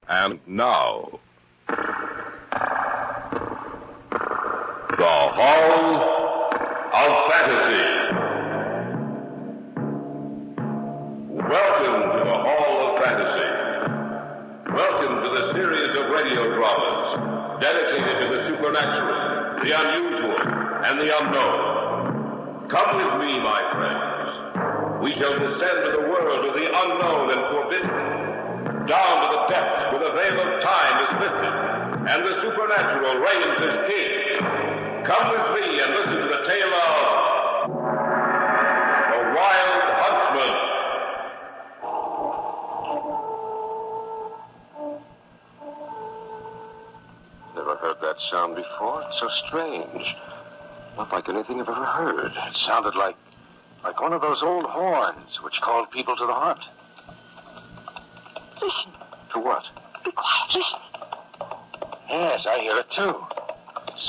And now, the Hall of Fantasy. Welcome to the Hall of Fantasy. Welcome to the series of radio dramas dedicated to the supernatural, the unusual, and the unknown. Come with me, my friends. We shall descend to the world of the unknown and forbidden. Down to the depths where the veil of time is lifted and the supernatural reigns as king. Come with me and listen to the tale of the Wild Huntsman. Never heard that sound before. It's so strange. Not like anything I've ever heard. It sounded like one of those old horns which called people to the hunt. Listen. To what? Be quiet. Listen. Yes, I hear it, too.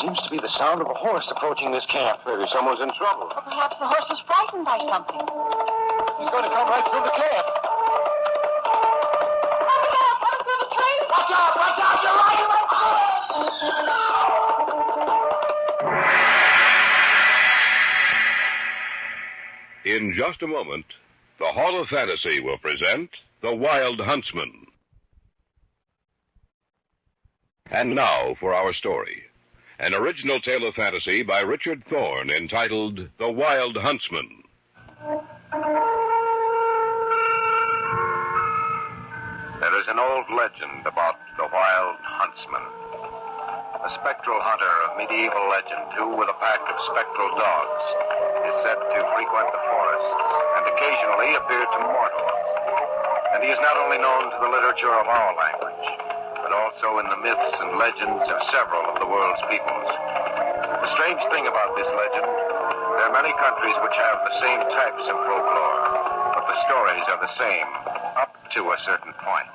Seems to be the sound of a horse approaching this camp. Maybe someone's in trouble. Or perhaps the horse was frightened by something. He's going to come right through the camp. Coming through the trees. Watch out! Watch out! You're right! In just a moment, the Hall of Fantasy will present The Wild Huntsman. And now for our story. An original tale of fantasy by Richard Thorne entitled The Wild Huntsman. There is an old legend about the Wild Huntsman. A spectral hunter of medieval legend who, with a pack of spectral dogs, is said to frequent the forests and occasionally appear to mortals. And he is not only known to the literature of our language, but also in the myths and legends of several of the world's peoples. The strange thing about this legend, there are many countries which have the same types of folklore, but the stories are the same, up to a certain point.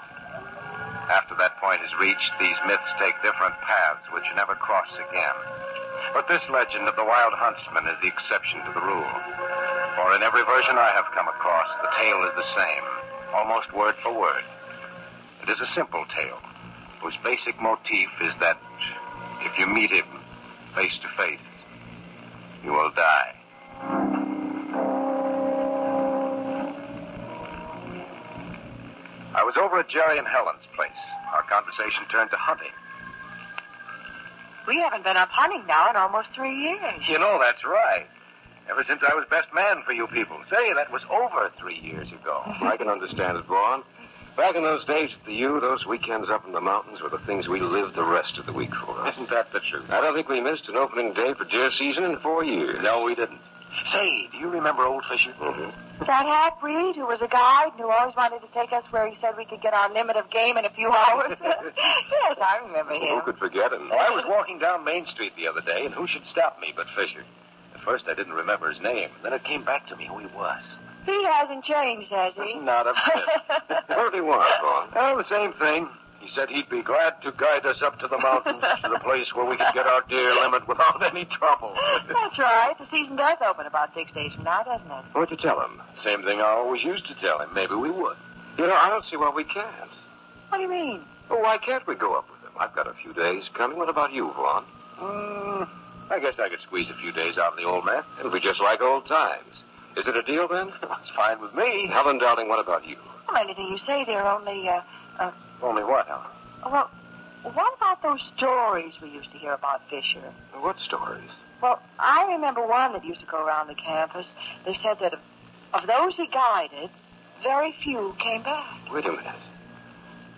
After that point is reached, these myths take different paths which never cross again. But this legend of the Wild Huntsman is the exception to the rule. For in every version I have come across, the tale is the same, almost word for word. It is a simple tale, whose basic motif is that if you meet him face to face, you will die. I was over at Jerry and Helen's place. Our conversation turned to hunting. We haven't been up hunting now in almost 3 years. You know, that's right. Ever since I was best man for you people. Say, that was over 3 years ago. I can understand it, Vaughn. Back in those days at the U, those weekends up in the mountains were the things we lived the rest of the week for. Isn't that the truth? I don't think we missed an opening day for deer season in 4 years. No, we didn't. Say, do you remember old Fisher? Mm-hmm. That half-breed who was a guide and who always wanted to take us where he said we could get our limit of game in a few hours? Yes, I remember him. Who could forget him? I was walking down Main Street the other day, and who should stop me but Fisher? At first, I didn't remember his name. Then it came back to me who he was. He hasn't changed, has he? Not a bit. What did he want, Vaughn? Oh, the same thing. He said he'd be glad to guide us up to the mountains, to the place where we could get our deer limit without any trouble. That's right. The season does open about 6 days from now, doesn't it? What'd you tell him? Same thing I always used to tell him. Maybe we would. You know, I don't see why we can't. What do you mean? Well, why can't we go up with him? I've got a few days coming. What about you, Vaughn? I guess I could squeeze a few days out of the old man. It'll be just like old times. Is it a deal, then? It's fine with me. Helen, darling, what about you? Well, anything you say there, only, Only what, Helen? Well, what about those stories we used to hear about Fisher? What stories? Well, I remember one that used to go around the campus. They said that of those he guided, very few came back. Wait a minute.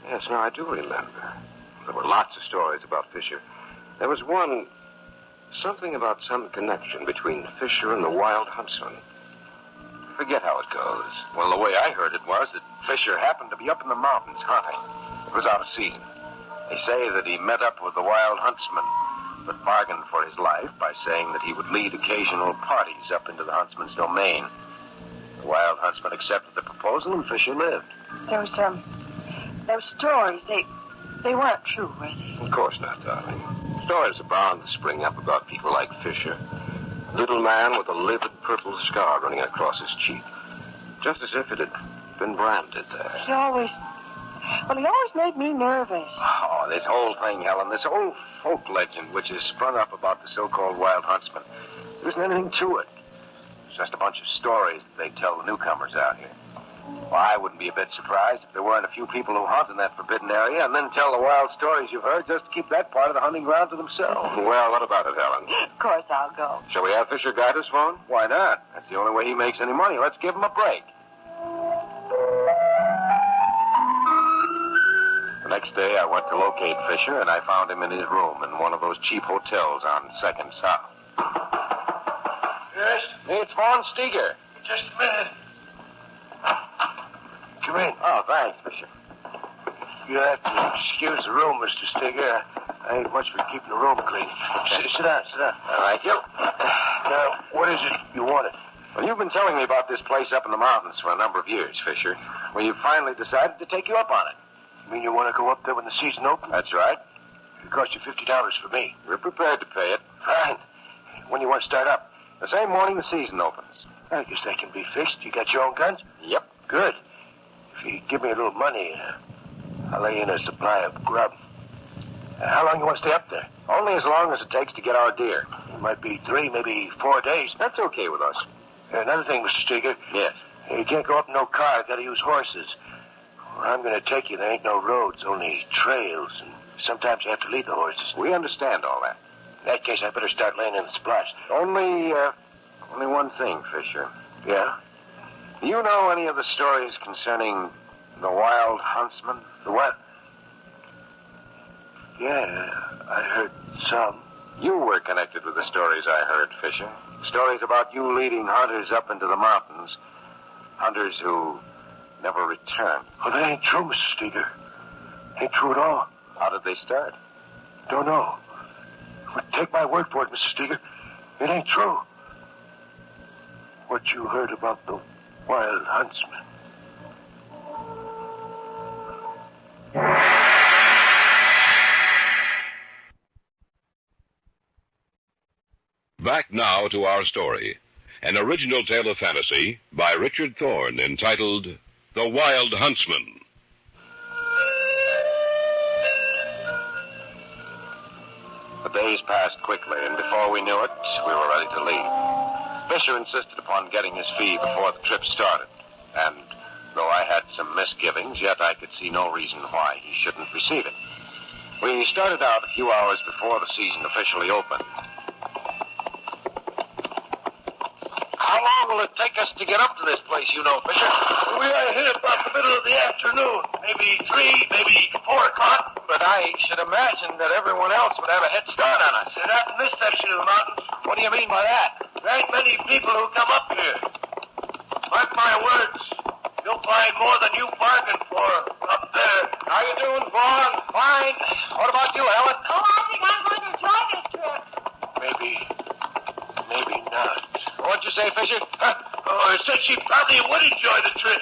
Yes, now I do remember. There were lots of stories about Fisher. There was one, something about some connection between Fisher and the Wild Huntsman. Forget how it goes. Well, the way I heard it was that Fisher happened to be up in the mountains hunting. It was out of season. They say that he met up with the Wild Huntsman, but bargained for his life by saying that he would lead occasional parties up into the Huntsman's domain. The Wild Huntsman accepted the proposal, and Fisher lived. Those stories, they weren't true, were they? Of course not, darling. Stories are bound to spring up about people like Fisher. A little man with a livid purple scar running across his cheek. Just as if it had been branded there. Well, he always made me nervous. Oh, this whole thing, Helen, this old folk legend which has sprung up about the so-called wild huntsman, there isn't anything to it. It's just a bunch of stories that they tell the newcomers out here. Well, I wouldn't be a bit surprised if there weren't a few people who hunt in that forbidden area and then tell the wild stories you've heard just to keep that part of the hunting ground to themselves. Well, what about it, Helen? Of course I'll go. Shall we have Fisher guide us, Vaughn? Why not? That's the only way he makes any money. Let's give him a break. The next day, I went to locate Fisher, and I found him in his room in one of those cheap hotels on 2nd South. Yes? It's Vaughn Steger. Just a minute. Come in. Oh, thanks, Fisher. You'll have to excuse the room, Mr. Steger. I ain't much for keeping the room clean. Sit down. Thank you. Now, what is it you wanted? Well, you've been telling me about this place up in the mountains for a number of years, Fisher. Well, you finally decided to take you up on it. You mean you want to go up there when the season opens? That's right. It cost you $50 for me. We're prepared to pay it. Fine. When you want to start up? The same morning the season opens. I guess that can be fixed. You got your own guns? Yep. Good. If you give me a little money, I'll lay in a supply of grub. How long you want to stay up there? Only as long as it takes to get our deer. It might be 3, maybe 4 days. That's okay with us. Another thing, Mr. Steger. Yes. You can't go up in no car. Got to use horses. Where I'm going to take you, there ain't no roads, only trails, and sometimes you have to lead the horses. We understand all that. In that case, I better start laying in the supplies. Only one thing, Fisher. Yeah? Do you know any of the stories concerning the wild huntsman? The what? Yeah, I heard some. You were connected with the stories I heard, Fisher. Stories about you leading hunters up into the mountains. Hunters who never return. Well, that ain't true, Mr. Steger. Ain't true at all. How did they start? Don't know. But take my word for it, Mr. Steger. It ain't true. What you heard about the wild huntsman. Back now to our story. An original tale of fantasy by Richard Thorne entitled The Wild Huntsman. The days passed quickly, and before we knew it, we were ready to leave. Fisher insisted upon getting his fee before the trip started, and though I had some misgivings, yet I could see no reason why he shouldn't receive it. We started out a few hours before the season officially opened. How long will it take us to get up to this place, you know, Fisher? We are here about the middle of the afternoon. Maybe 3, maybe 4 o'clock. But I should imagine that everyone else would have a head start on us. Not in this section of the mountains. What do you mean by that? There ain't many people who come up here. Mark my words. You'll find more than you bargained for up there. How you doing, Vaughn? Fine. What about you, Helen? Oh, I think I'm going to enjoy this trip. Maybe not. What'd you say, Fisher? Huh? Oh, I said she probably would enjoy the trip.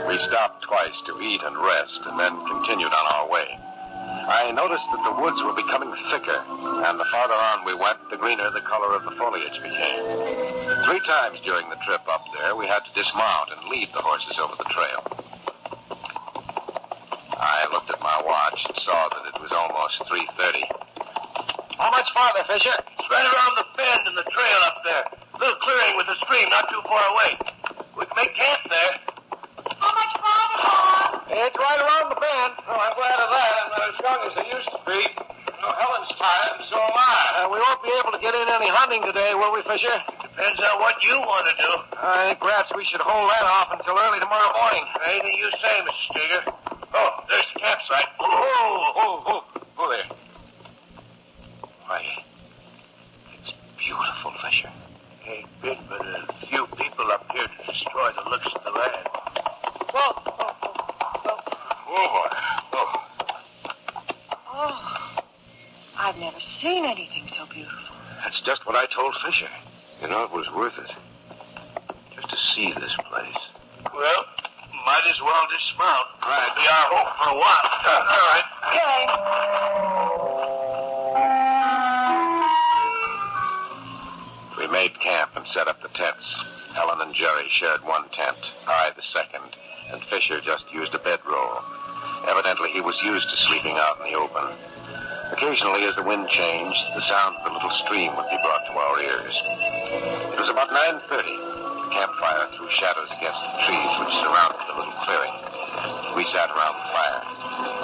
We stopped twice to eat and rest, and then continued on our way. I noticed that the woods were becoming thicker, and the farther on we went, the greener the color of the foliage became. 3 times during the trip up there, we had to dismount and lead the horses over the trail. I looked at my watch and saw that it was almost 3:30. How much farther, Fisher? It's right around the bend in the trail up there. A little clearing with a stream not too far away. We can make camp there. How much farther, Mom? It's right around the bend. Oh, I'm glad of that. I'm not as young as I used to be. Helen's tired, and so am I. We won't be able to get in any hunting today, will we, Fisher? Depends on what you want to do. I think perhaps we should hold that off until early tomorrow morning. Anything you say, Mr. Steger. Oh, there's the campsite. Oh, there. Why, it's beautiful, Fisher. Ain't been but a few people up here to destroy the looks of the land. Whoa. Oh, boy. Oh. Oh, I've never seen anything so beautiful. That's just what I told Fisher. You know, it was worth it. Just to see this place. Well, might as well dismount. Right. Be our hope for a while. All right. Okay. We made camp and set up the tents. Helen and Jerry shared one tent, I the second, and Fisher just used a bedroll. Evidently, he was used to sleeping out in the open. Occasionally, as the wind changed, the sound of the little stream would be brought to our ears. It was about 9:30. The campfire threw shadows against the trees which surrounded the little clearing. We sat around the fire.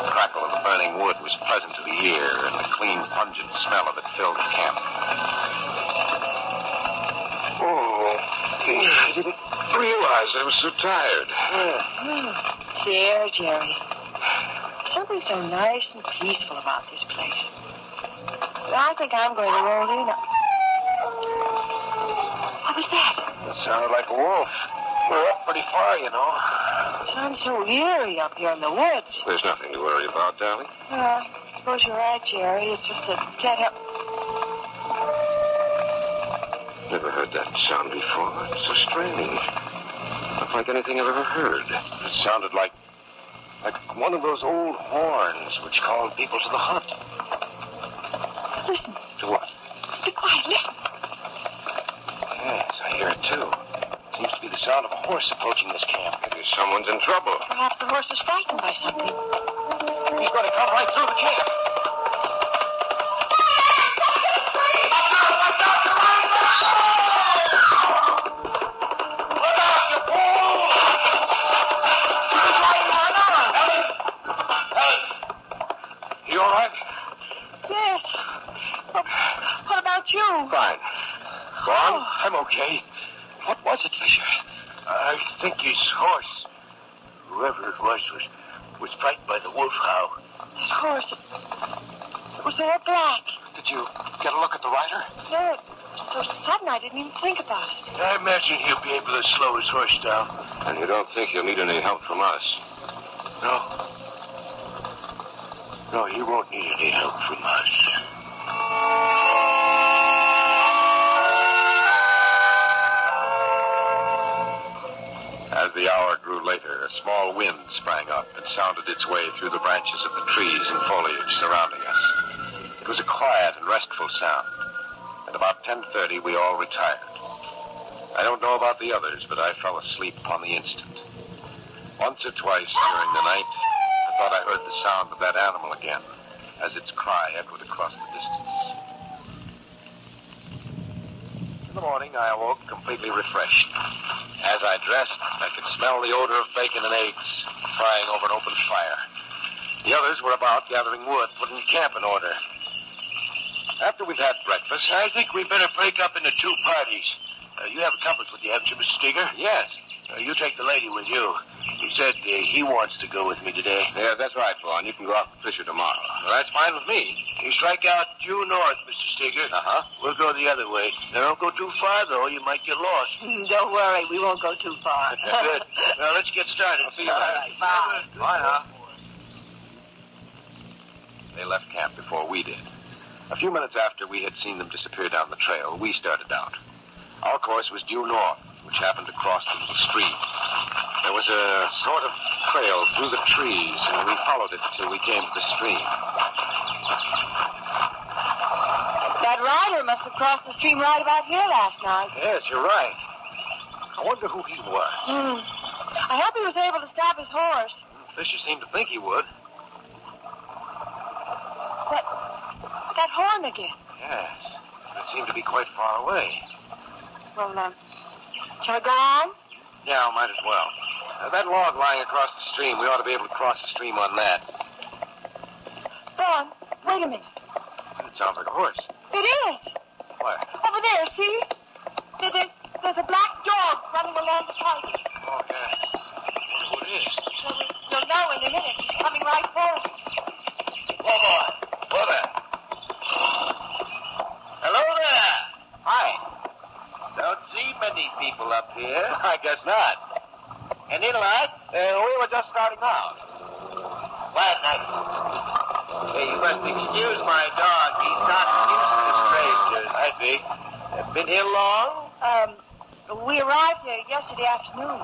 The crackle of the burning wood was pleasant to the ear, and the clean, pungent smell of it filled the camp. I didn't realize I was so tired. Dear Jerry. Something so nice and peaceful about this place. I think I'm going to roll in. What was that? It sounded like a wolf. We're up pretty far, you know. It sounds so eerie up here in the woods. There's nothing to worry about, darling. I suppose you're right, Jerry. It's just that can't help. Never heard that sound before. It's so strange. Not like anything I've ever heard. It sounded like one of those old horns which called people to the hunt. Listen. To what? Be quiet. Listen. Yes, I hear it too. Seems to be the sound of a horse approaching this camp. Maybe someone's in trouble. Perhaps the horse is frightened by something. He's going to come right through the camp. Fine. Go on. I'm okay. What was it, Fisher? I think his horse, whoever it was frightened by the wolf howl. His horse, it was all black. Did you get a look at the rider? No, it was so sudden I didn't even think about it. I imagine he'll be able to slow his horse down. And you don't think he'll need any help from us? No, he won't need any help from us. As the hour grew later, a small wind sprang up and sounded its way through the branches of the trees and foliage surrounding us. It was a quiet and restful sound. At about 10:30, we all retired. I don't know about the others, but I fell asleep upon the instant. Once or twice during the night, I thought I heard the sound of that animal again, as its cry echoed across the distance. In the morning, I awoke completely refreshed. As I dressed, I could smell the odor of bacon and eggs frying over an open fire. The others were about gathering wood, putting camp in order. After we've had breakfast, I think we better break up into two parties. You have a compass with you, haven't you, Mr. Steger? yes. You take the lady with you. He said he wants to go with me today. Yeah, that's right, Vaughn. You can go out with Fisher tomorrow. Well, that's fine with me. You strike out due north, Mr. Steger. Uh-huh. We'll go the other way. Now, don't go too far, though. You might get lost. Don't worry, we won't go too far. Good. Now, let's get started. See you All later. right, bye. Bye, huh? They left camp before we did. A few minutes after we had seen them disappear down the trail, we started out. Our course was due north, which happened to cross the little stream. There was a sort of trail through the trees, and we followed it until we came to the stream. That rider must have crossed the stream right about here last night. Yes, you're right. I wonder who he was. I hope he was able to stop his horse. Fisher seemed to think he would. That horn again. Yes, but it seemed to be quite far away. Well, shall I go on? Yeah, might as well. That log lying across the stream, we ought to be able to cross the stream on that. Don, wait a minute. It sounds like a horse. It is. Where? Over there, see? There's a black dog running along the pike. Oh, yeah. I wonder who it is. You'll know in a minute. He's coming right for us. Whoa, boy. Whoa there. Hello there. Hi. Don't see many people up here. I guess not. Any light? We were just starting out. Quiet, night. Hey, you must excuse my dog. He's not used to strangers. I see. Been here long? We arrived here yesterday afternoon.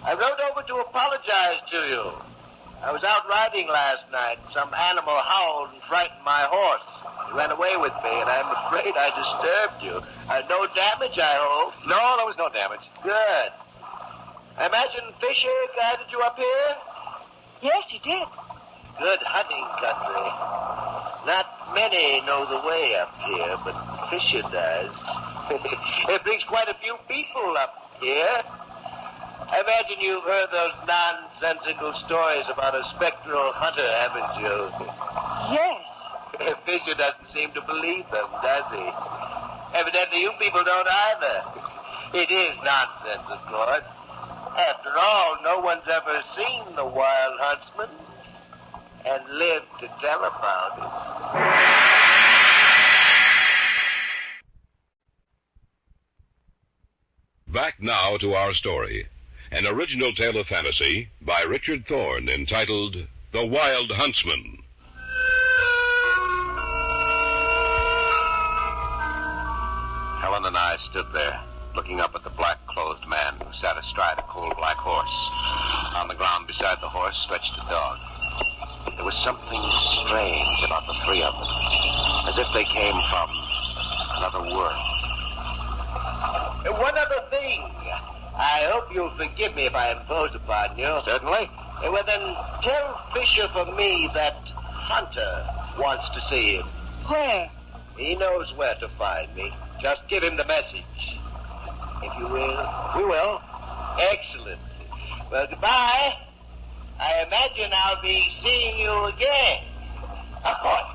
I rode over to apologize to you. I was out riding last night. Some animal howled and frightened my horse. You ran away with me, and I'm afraid I disturbed you. No damage, I hope. No, there was no damage. Good. I imagine Fisher guided you up here? Yes, he did. Good hunting country. Not many know the way up here, but Fisher does. It brings quite a few people up here. I imagine you've heard those nonsensical stories about a spectral hunter, haven't you? Yes. Fisher doesn't seem to believe them, does he? Evidently, you people don't either. It is nonsense, of course. After all, no one's ever seen the wild huntsman and lived to tell about it. Back now to our story. An original tale of fantasy by Richard Thorne entitled The Wild Huntsman. Helen and I stood there, looking up at the black-clothed man who sat astride a coal-black horse. On the ground beside the horse stretched a dog. There was something strange about the three of them, as if they came from another world. One other thing. I hope you'll forgive me if I impose upon you. Certainly. Well, then, tell Fisher for me that Hunter wants to see him. Where? He knows where to find me. Just give him the message. If you will. We will. Excellent. Well, goodbye. I imagine I'll be seeing you again. Of course.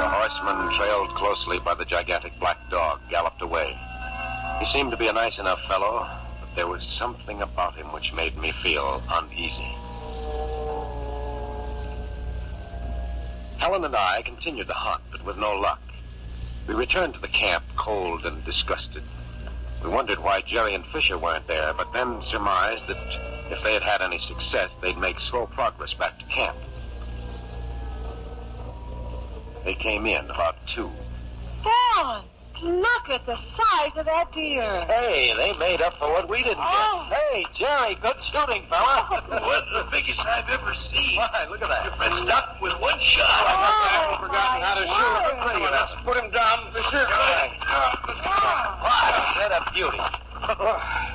The horseman, trailed closely by the gigantic black dog, galloped away. He seemed to be a nice enough fellow, but there was something about him which made me feel uneasy. Helen and I continued the hunt, but with no luck. We returned to the camp cold and disgusted. We wondered why Jerry and Fisher weren't there, but then surmised that if they had had any success, they'd make slow progress back to camp. They came in about 2. Don, look at the size of that deer. Hey, they made up for what we didn't Oh. get. Hey, Jerry, good shooting, fella. What's the biggest I've ever seen? Why, look at that. You've been stuck with one shot. Oh, I've forgotten how to my shoot. word. Let's put him down. Fisher. Wow, what a beauty.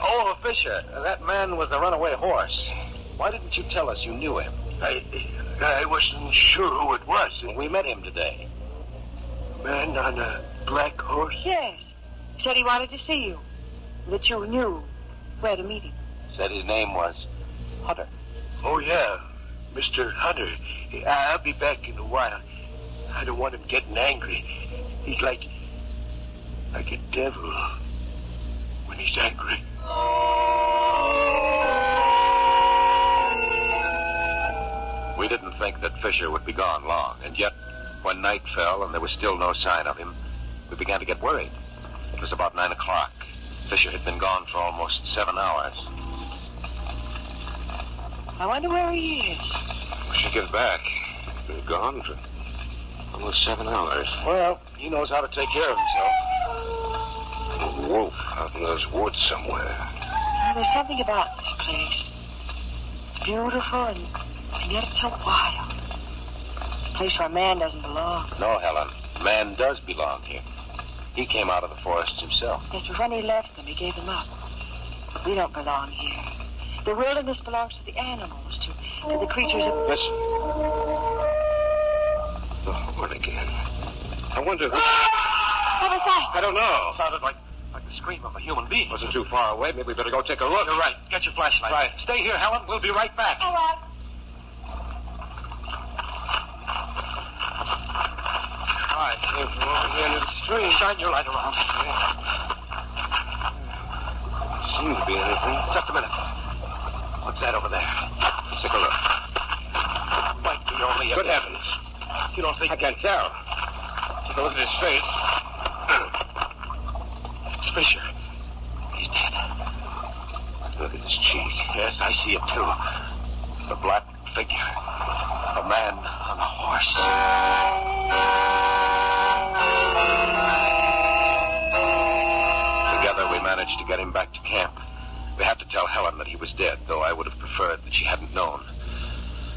Oh, Fisher, that man was the runaway horse. Why didn't you tell us you knew him? I wasn't sure who it was. We met him today. A man on a black horse? Yes. Said he wanted to see you. That you knew where to meet him. Said his name was Hunter. Oh, yeah. Mr. Hunter. I'll be back in a while. I don't want him getting angry. He's like a devil when he's angry. We didn't think that Fisher would be gone long, and yet, when night fell and there was still no sign of him, we began to get worried. It was about 9 o'clock. Fisher had been gone for almost 7 hours. I wonder where he is. We should get back. He's been gone for almost 7 hours. Well, he knows how to take care of himself. A wolf out in those woods somewhere. Now, there's something about this place. It's beautiful and yet it's so wild. A place where a man doesn't belong. No, Helen. Man does belong here. He came out of the forest himself. Yes, but when he left them, he gave them up. We don't belong here. The wilderness belongs to the animals, to the creatures of... Listen. The horn again. I wonder who... What was that? I don't know. Sounded like the scream of a human being. Wasn't too far away. Maybe we better go take a look. You're right. Get your flashlight. Right. Stay here, Helen. We'll be right back. All right. All right. Came from over here near the stream. Shine your light around. Seemed to be anything. Just a minute. What's that over there? Let's take a look. Might be only a... Good heavens. You don't think... I can't tell. Take a look at his face. It's Fisher. He's dead. Look at his cheek. Yes, I see it too. The black figure. A man on a horse. Together we managed to get him back to camp. We had to tell Helen that he was dead, though I would have preferred that she hadn't known.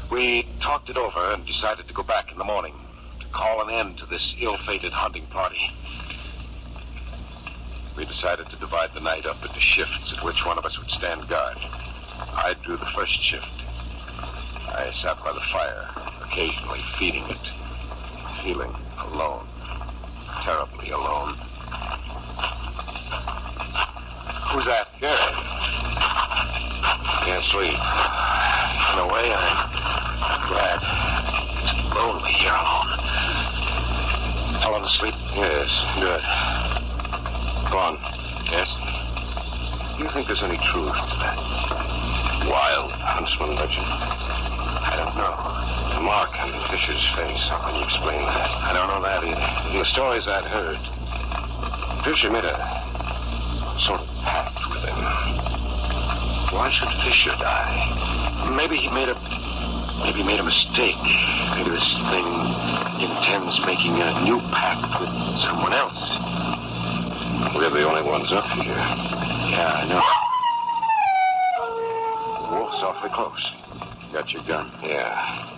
We talked it over and decided to go back in the morning to call an end to this ill-fated hunting party. We decided to divide the night up into shifts at which one of us would stand guard. I drew the first shift. I sat by the fire, occasionally feeding it, feeling alone, terribly alone. Who's that? Gary. Can't sleep. In a way, I'm glad. It's lonely here alone. Helen asleep? Yes, good. Go on. Yes? Do you think there's any truth to that wild Huntsman legend? I don't know. The mark on Fisher's face. How can you explain that? I don't know that either. In the stories I'd heard, Fisher made a sort of pact with him. Why should Fisher die? Maybe he made a mistake. Maybe this thing intends making a new pact with someone else. We're the only ones up here. Yeah, I know. The wolf's awfully close. Got your gun? Yeah.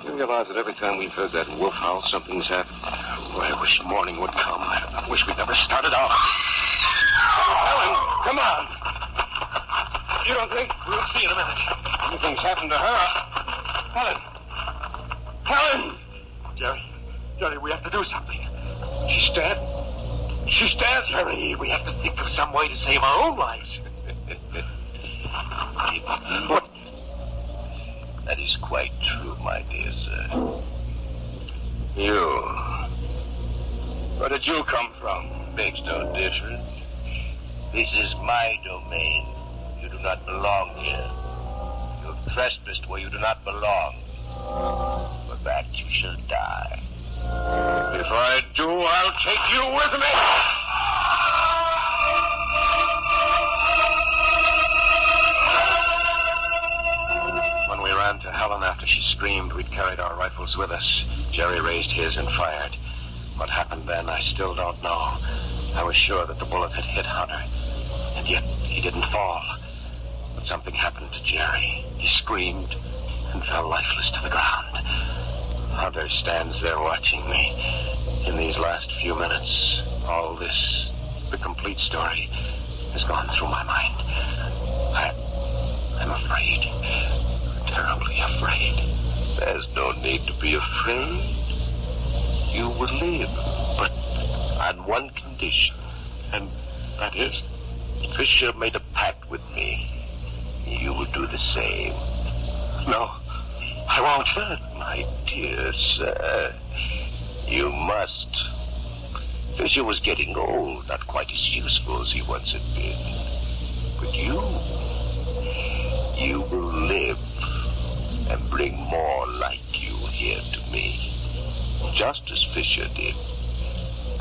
You realize that every time we've heard that wolf howl, something's happened? Oh, I wish morning would come. I wish we'd never started out. Helen, come on. You don't think? We'll see in a minute. Anything's happened to her. Helen! Helen! Jerry, we have to do something. She's dead. She's dead, Jerry. We have to think of some way to save our own lives. What? That is quite true, my dear sir. You. Where did you come from? Makes no difference. This is my domain. You do not belong here. You have trespassed where you do not belong. For that you shall die. If I do, I'll take you with me. When we ran to Helen after she screamed, we'd carried our rifles with us. Jerry raised his and fired. What happened then, I still don't know. I was sure that the bullet had hit Hunter, and yet he didn't fall. But something happened to Jerry. He screamed and fell lifeless to the ground. Hunter stands there watching me. In these last few minutes, all this, the complete story, has gone through my mind. I'm afraid. Terribly afraid. There's no need to be afraid. You will live, but on one condition. And that is? Fisher made a pact with me. You will do the same. No, I won't. My dear sir, you must. Fisher was getting old, not quite as useful as he once had been. But you will live and bring more like you here to me. Just as Fisher did.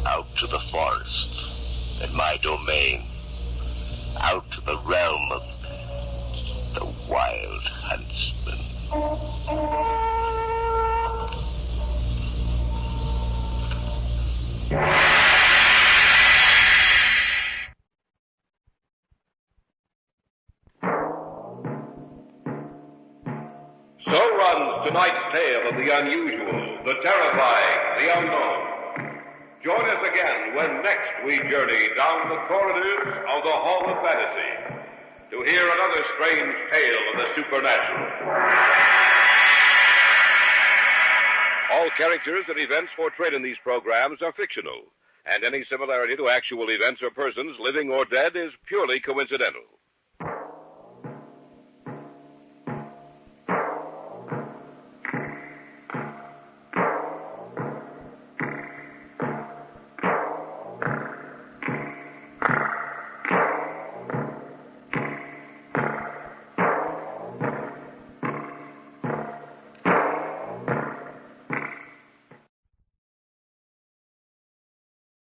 Out to the forest and my domain. Out to the realm of the wild Huntsman. So runs tonight's tale of the unusual, the terrifying, the unknown. Join us again when next we journey down the corridors of the Hall of Fantasy to hear another strange tale of the supernatural. All characters and events portrayed in these programs are fictional, and any similarity to actual events or persons, living or dead, is purely coincidental.